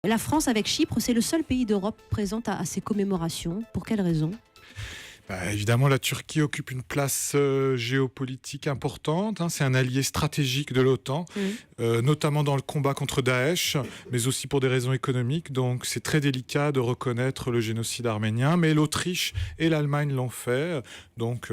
La France, avec Chypre, c'est le seul pays d'Europe présent à ces commémorations. Pour quelle raison ? Évidemment, la Turquie occupe une place géopolitique importante, hein. C'est un allié stratégique de l'OTAN, notamment dans le combat contre Daesh, mais aussi pour des raisons économiques. Donc c'est très délicat de reconnaître le génocide arménien, mais l'Autriche et l'Allemagne l'ont fait. Donc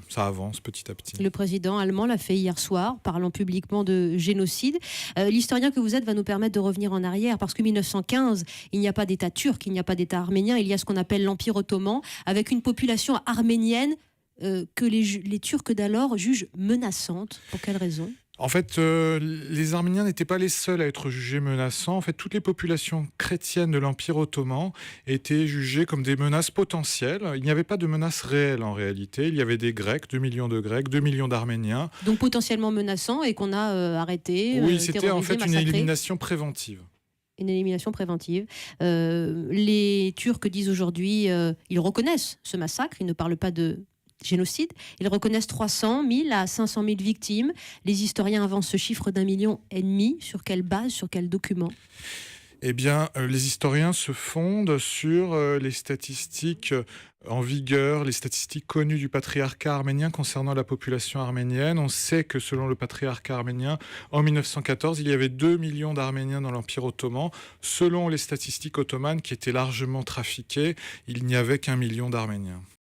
ça avance petit à petit. Le président allemand l'a fait hier soir, parlant publiquement de génocide. L'historien que vous êtes va nous permettre de revenir en arrière, parce que 1915, il n'y a pas d'État turc, il n'y a pas d'État arménien, il y a ce qu'on appelle l'Empire ottoman, avec une population arménienne que les Turcs d'alors jugent menaçante. Pour quelle raison ? En fait, les Arméniens n'étaient pas les seuls à être jugés menaçants. En fait, toutes les populations chrétiennes de l'Empire ottoman étaient jugées comme des menaces potentielles. Il n'y avait pas de menaces réelles en réalité. Il y avait des Grecs, 2 millions de Grecs, 2 millions d'Arméniens. Donc potentiellement menaçants et qu'on a arrêté, Oui, c'était en fait massacré. une élimination préventive. Une élimination préventive. Les Turcs disent aujourd'hui, ils reconnaissent ce massacre, ils ne parlent pas de génocide, ils reconnaissent 300 000 à 500 000 victimes. Les historiens avancent ce chiffre d'1,5 million. Sur quelle base, sur quel document ? Eh bien, les historiens se fondent sur les statistiques en vigueur, les statistiques connues du patriarcat arménien concernant la population arménienne. On sait que selon le patriarcat arménien, en 1914, il y avait 2 millions d'Arméniens dans l'Empire ottoman. Selon les statistiques ottomanes qui étaient largement trafiquées, il n'y avait qu'1 million d'Arméniens.